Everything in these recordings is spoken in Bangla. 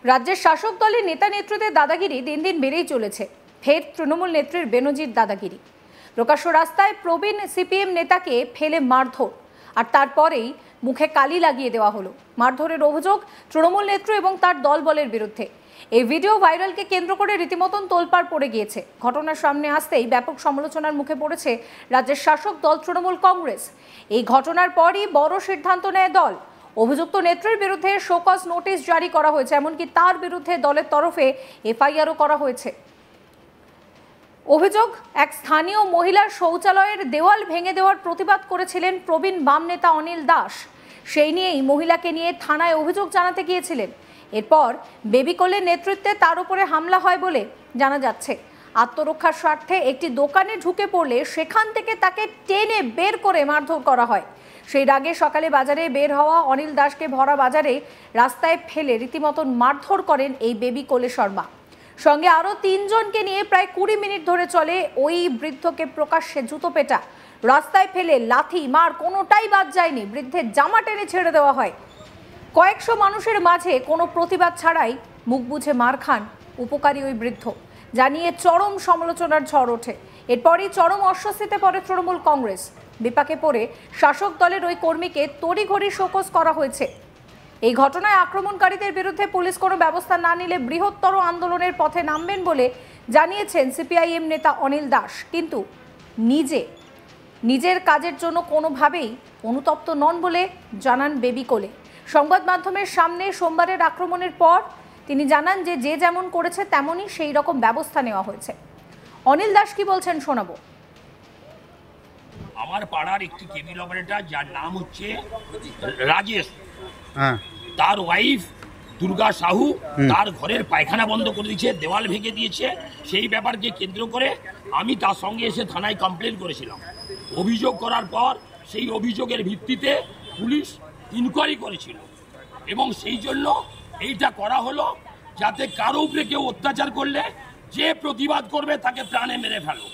রাজ্যের শাসক দলের নেতা নেত্রীদের দাদাগিরি দিন দিন বেড়েই চলেছে। ফের তৃণমূল নেত্রীর বেনজির দাদাগিরি। প্রকাশ্য রাস্তায় প্রবীণ সিপিএম নেতাকে ফেলে মারধর, আর তারপরেই মুখে কালি লাগিয়ে দেওয়া হলো। মারধরের অভিযোগ তৃণমূল নেত্রী এবং তার দলবলের বিরুদ্ধে। এই ভিডিও ভাইরালকে কেন্দ্র করে রীতিমতন তোলপাড় পড়ে গিয়েছে। ঘটনার সামনে আসতেই ব্যাপক সমালোচনার মুখে পড়েছে রাজ্যের শাসক দল তৃণমূল কংগ্রেস। এই ঘটনার পরই বড় সিদ্ধান্ত নেয় দল। অভিযুক্ত নেত্রীর বিরুদ্ধে শোকজ নোটিশ জারি করা হয়েছে, এমনকি তার বিরুদ্ধে দলের তরফে এফআইআরও করা হয়েছে। অভিযোগ, এক স্থানীয় মহিলার শৌচালয়ের দেওয়াল ভেঙে দেওয়ার প্রতিবাদ করেছিলেন প্রবীণ বাম নেতা অনিল দাস। সেই নিয়েই মহিলাকে নিয়ে থানায় অভিযোগ জানাতে গিয়েছিলেন। এরপর বেবি কোলের নেতৃত্বে তার উপরে হামলা হয় বলে জানা যাচ্ছে। আত্মরক্ষার স্বার্থে একটি দোকানে ঢুকে পড়লে সেখান থেকে তাকে টেনে বের করে মারধর করা হয়। সেই রাগে সকালে বাজারে বের হওয়া অনিল দাসকে ভরা বাজারে রাস্তায় ফেলে রীতিমতন মারধর করেন এই বেবি কোলে শর্মা। সঙ্গে আরও 3 জনকে নিয়ে প্রায় 20 মিনিট ধরে চলে ওই বৃদ্ধকে প্রকাশ্যে জুতো পেটা, রাস্তায় ফেলে লাথি মার কোনোটাই বাদ যায়নি। বৃদ্ধের জামা টেনে ছেড়ে দেওয়া হয়। কয়েকশো মানুষের মাঝে কোনো প্রতিবাদ ছাড়াই মুখ বুঝে মার খান উপকারী ওই বৃদ্ধ, জানিয়ে চরম সমালোচনার ঝড় ওঠে। এরপরই চরম অস্বস্তিতে পড়ে তৃণমূল কংগ্রেস। বিপাকে পড়ে শাসক দলের ওই কর্মীকে তড়িঘড়ি শোকজ করা হয়েছে। এই ঘটনায় আক্রমণকারীদের বিরুদ্ধে পুলিশ কোনো ব্যবস্থা না নিলে বৃহত্তর আন্দোলনের পথে নামবেন বলে জানিয়েছেন সিপিআইএম নেতা অনিল দাস। কিন্তু নিজের কাজের জন্য কোনোভাবেই অনুতপ্ত নন বলে জানান বেবি কোলে। সংবাদ মাধ্যমের সামনে সোমবারের আক্রমণের পর তিনি জানান যে যেমন করেছে তেমনই সেই রকম ব্যবস্থা নেওয়া হয়েছে। অনিল দাস কি বলছেন শোনাবো। আমার পাড়ার একটি কেবিল অপারেটর যার নাম হচ্ছে রাজেশ, তার ওয়াইফ দুর্গা সাহু তার ঘরের পায়খানা বন্ধ করে দিয়েছে, দেওয়াল ভেঙে দিয়েছে। সেই ব্যাপারকে কেন্দ্র করে আমি তার সঙ্গে এসে থানায় কমপ্লেন করেছিলাম। অভিযোগ করার পর সেই অভিযোগের ভিত্তিতে পুলিশ ইনকোয়ারি করেছিল এবং সেই জন্য এইটা করা হলো যাতে কারো উপরে কেউ অত্যাচার করলে যে প্রতিবাদ করবে তাকে প্রাণে মেরে ফেলো।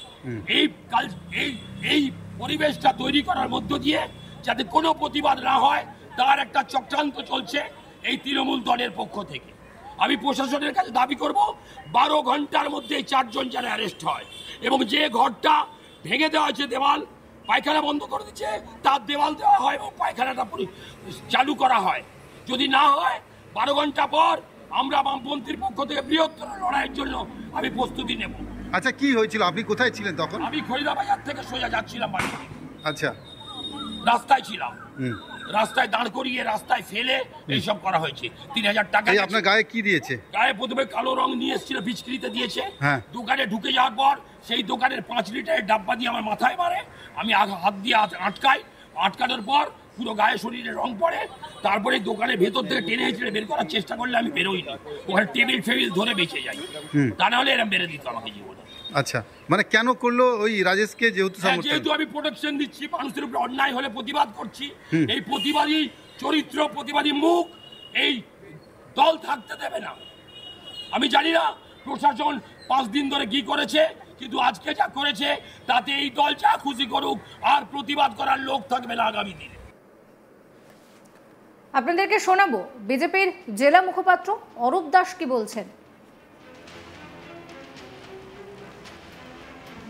এই পরিবেশটা তৈরি করার মধ্য দিয়ে যাতে কোনো প্রতিবাদ না হয় তার একটা চক্রান্ত চলছে এই তৃণমূল দলের পক্ষ থেকে। আমি প্রশাসনের কাছে দাবি করব 12 ঘন্টার মধ্যে 4 জন যেন অ্যারেস্ট হয় এবং যে ঘরটা ভেঙে দেওয়া হয়েছে, দেওয়াল পায়খানা বন্ধ করে দিচ্ছে, তার দেওয়াল দেওয়া হয় এবং পায়খানাটা চালু করা হয়। যদি না হয় 12 ঘন্টা পর আমরা বামপন্থীর পক্ষ থেকে বৃহত্তর লড়াইয়ের জন্য আমি প্রস্তুতি নেব। আচ্ছা, কি হয়েছিল? আপনি কোথায় ছিলেন তখন? আমি খরিদাবাজার থেকে সোজা যাচ্ছিলাম বাড়ি। আচ্ছা, রাস্তায় ছিলাম, রাস্তায় দাঁড় করিয়ে রাস্তায় ফেলে এইসব করা হয়েছে। 3000 টাকা। আপনার গায়ে কি দিয়েছে? গায়ে প্রথমে কালো রং নিয়ে এসেছিল, বিচকিরিতে দিয়েছে। দোকানে ঢুকে যাওয়ার পর সেই দোকানের 5 লিটারের ডাব্বা দিয়ে আমার মাথায় মারে। আমি হাত দিয়ে আটকানোর পর পুরো গায়ে শরীরে রং পড়ে। তারপরে দোকানের ভেতর থেকে টেনে হেঁচড়ে বের করার চেষ্টা করলে আমি বেরোইনি, ওখানে টেবিল ফেবিল ধরে বেঁচে যাই। তা নাহলে এরা মেরে দিত আমাকে জীবনে। আচ্ছা, মানে কেন করলো ওই রাজেশকে? যেহেতু আমি প্রোটেকশন দিচ্ছি, মানুষের উপরে অন্যায় হলে প্রতিবাদ করছি। এই প্রতিবাদী চরিত্র, প্রতিবাদী মুখ এই দল থাকতে দেবে না। আমি জানি না প্রশাসন 5 দিন ধরে কি করেছে, কিন্তু আজকে যা করেছে তাতে এই দল যা খুশি করুক আর প্রতিবাদ করার লোক থাকবে না আগামী দিনে। আপনাদেরকে শোনাবো বিজেপির জেলা মুখপাত্র অরূপ দাস কি বলছেন।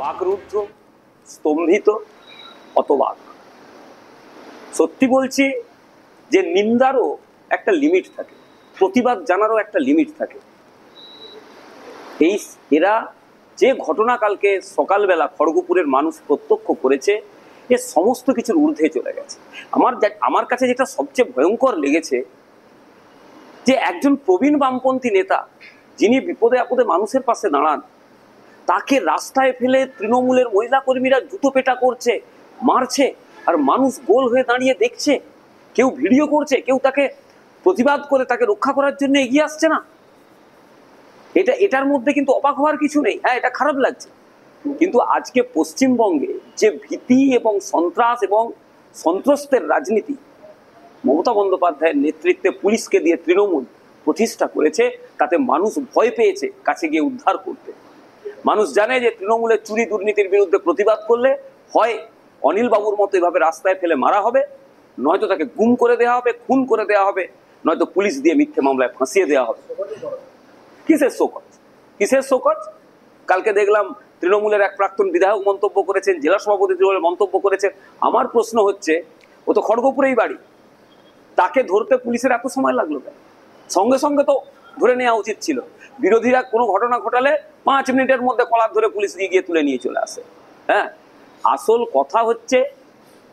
বাকরুদ্ধ, স্তম্ভিত, হতবাক। সত্যি বলছি যে নিন্দারও একটা লিমিট থাকে, প্রতিবাদ জানারও একটা লিমিট থাকে। এরা যে ঘটনা কালকে সকালবেলা খড়গপুরের মানুষ প্রত্যক্ষ করেছে, এ সমস্ত কিছুর ঊর্ধ্বে চলে গেছে। আমার কাছে যেটা সবচেয়ে ভয়ঙ্কর লেগেছে যে একজন প্রবীণ বামপন্থী নেতা, যিনি বিপদে আপদে মানুষের পাশে দাঁড়ান, তাকে রাস্তায় ফেলে তৃণমূলের মহিলা কর্মীরা জুতো পেটা করছে, মারছে, আর মানুষ গোল হয়ে দাঁড়িয়ে দেখছে। কেউ ভিডিও করছে, কেউ তাকে প্রতিবাদ করে তাকে রক্ষা করার জন্য এগিয়ে আসছে না। এটার মধ্যে কিন্তু অবাক হওয়ার কিছু নেই। হ্যাঁ, এটা খারাপ লাগছে, কিন্তু আজকে পশ্চিমবঙ্গে যে ভীতি এবং সন্ত্রাস এবং সন্ত্রস্তের রাজনীতি মমতা বন্দ্যোপাধ্যায়ের নেতৃত্বে পুলিশকে দিয়ে তৃণমূল প্রতিষ্ঠা করেছে, তাতে মানুষ ভয় পেয়েছে কাছে গিয়ে উদ্ধার করতে। মানুষ জানে যে তৃণমূলের চুরি দুর্নীতির বিরুদ্ধে প্রতিবাদ করলে হয় অনিল বাবুর মতো এভাবে রাস্তায় ফেলে মারা হবে, নয়তো তাকে গুম করে দেওয়া হবে, খুন করে দেওয়া হবে, নয়তো পুলিশ দিয়ে মিথ্যে মামলায় ফাঁসিয়ে দেওয়া হবে। কিসের শোকজ? কিসের শোকজ? কালকে দেখলাম তৃণমূলের এক প্রাক্তন বিধায়ক মন্তব্য করেছেন, জেলা সভাপতি তৃণমূলের মন্তব্য করেছেন। আমার প্রশ্ন হচ্ছে, ও তো খড়গপুরেই বাড়ি, তাকে ধরতে পুলিশের এত সময় লাগলো কেন? সঙ্গে সঙ্গে তো ধরে নেওয়া উচিত ছিল। বিরোধীরা কোনো ঘটনা ঘটালে 5 মিনিটের মধ্যে কলার ধরে পুলিশ গিয়ে তুলে নিয়ে চলে আসে। হ্যাঁ, আসল কথা হচ্ছে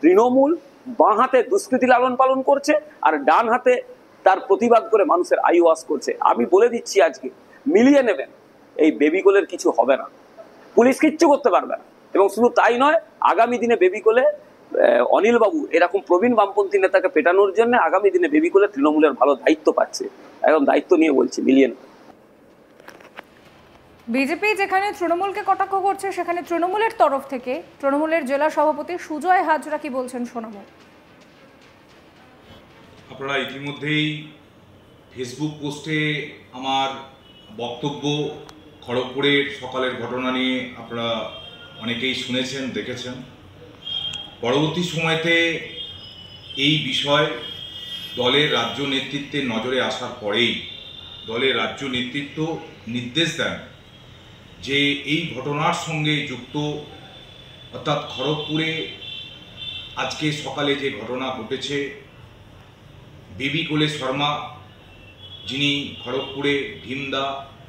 তৃণমূল বাঁ হাতে দুষ্কৃতি লালন পালন করছে আর ডান হাতে তার প্রতিবাদ করে মানুষের আই ওয়াশ করছে। আমি বলে দিচ্ছি, আজকে মিলিয়ে নেবেন, এই বেবিকোলের কিছু হবে না, পুলিশ কিচ্ছু করতে পারবে না। এবং শুধু তাই নয়, আগামী দিনে বেবিকোলে অনিল বাবু এরকম প্রবীণ বামপন্থী নেতাকে পেটানোর জন্য আগামী দিনে বেবিকোলে তৃণমূলের ভালো দায়িত্ব পাচ্ছে। একদম দায়িত্ব নিয়ে বলছি, মিলিয়ে নেবেন। বিজেপি যেখানে তৃণমূলকে কটাক্ষ করছে, সেখানে তৃণমূলের তরফ থেকে তৃণমূলের জেলা সভাপতি সুজয় হাজরা কি বলছেন শোনাবো। আপনারা ইতিমধ্যেই ফেসবুক পোস্টে আমার বক্তব্য খড়গপুরের সকালের ঘটনা নিয়ে আপনারা অনেকেই শুনেছেন, দেখেছেন। পরবর্তী সময়তে এই বিষয় দলের রাজ্য নেতৃত্বের নজরে আসার পরেই দলের রাজ্য নেতৃত্ব নির্দেশ দেন যে এই ঘটনার সঙ্গে যুক্ত, অর্থাৎ খড়গপুরে আজকে সকালে যে ঘটনা ঘটেছে, বেবিকোলে শর্মা, যিনি খড়গপুরে ভীমদা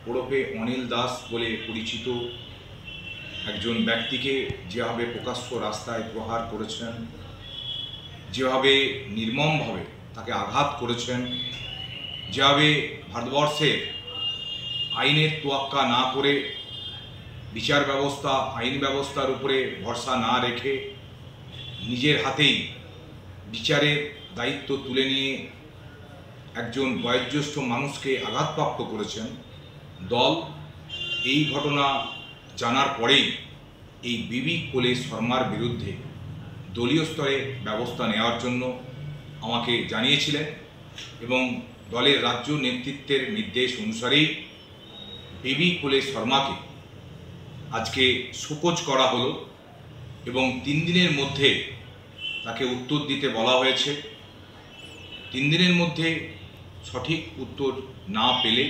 ওরফে অনিল দাস বলে পরিচিত একজন ব্যক্তিকে যেভাবে প্রকাশ্য রাস্তায় প্রহার করেছেন, যেভাবে নির্মমভাবে তাকে আঘাত করেছেন, যেভাবে ভারতবর্ষের আইনের তোয়াক্কা না করে, বিচার ব্যবস্থা, আইন ব্যবস্থার উপরে ভরসা না রেখে নিজের হাতেই বিচারের দায়িত্ব তুলে নিয়ে একজন বয়োজ্যেষ্ঠ মানুষকে আঘাতপ্রাপ্ত করেছেন, দল এই ঘটনা জানার পরেই এই বেবিকোলে শর্মার বিরুদ্ধে দলীয় স্তরে ব্যবস্থা নেওয়ার জন্য আমাকে জানিয়েছিলেন এবং দলের রাজ্য নেতৃত্বের নির্দেশ অনুসারেই বেবিকোলে শর্মাকে আজকে শোকজ করা হলো এবং 3 দিনের মধ্যে তাকে উত্তর দিতে বলা হয়েছে। 3 দিনের মধ্যে সঠিক উত্তর না পেলে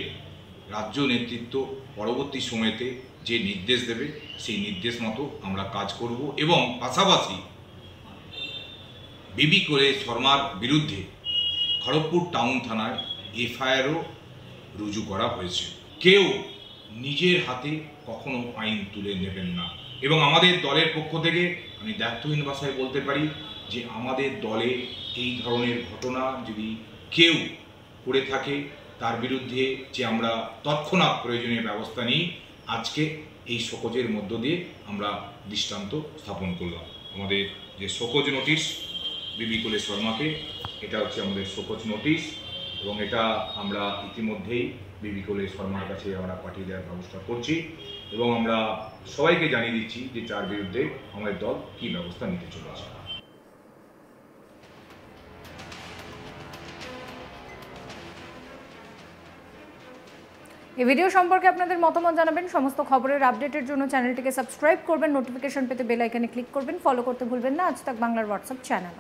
রাজ্য নেতৃত্ব পরবর্তী সময়তে যে নির্দেশ দেবে সেই নির্দেশ মতো আমরা কাজ করব এবং পাশাপাশি বেবিকোলে শর্মার বিরুদ্ধে খড়গপুর টাউন থানায় এফআইআরও রুজু করা হয়েছে। কেউ নিজের হাতে কখনো আইন তুলে নেবেন না এবং আমাদের দলের পক্ষ থেকে আমি দায়িত্বহীন ভাষায় বলতে পারি যে আমাদের দলে এই ধরনের ঘটনা যদি কেউ করে থাকে তার বিরুদ্ধে যে আমরা তৎক্ষণাৎ প্রয়োজনীয় ব্যবস্থা নিই, আজকে এই শোকজের মধ্য দিয়ে আমরা দৃষ্টান্ত স্থাপন করলাম। আমাদের যে শোকজ নোটিশ বেবিকোলে শর্মাকে, এটা হচ্ছে আমাদের শোকজ নোটিশ এবং এটা আমরা ইতিমধ্যেই বেবিকোলে শর্মার কাছে আমরা পাঠিয়ে দেওয়ার ব্যবস্থা করছি এবং আমরা সবাইকে জানিয়ে দিচ্ছি যে তার বিরুদ্ধে আমাদের দল কী ব্যবস্থা নিতে চলেছে। এই ভিডিও সম্পর্কে আপনাদের মতামত জানাবেন। সমস্ত খবরের আপডেটের জন্য চ্যানেলটিকে সাবস্ক্রাইব করবেন, নোটিফিকেশন পেতে বেল আইকনে ক্লিক করবেন, ফলো করতে ভুলবেন না আজ তাক বাংলার হোয়াটসঅ্যাপ চ্যানেল।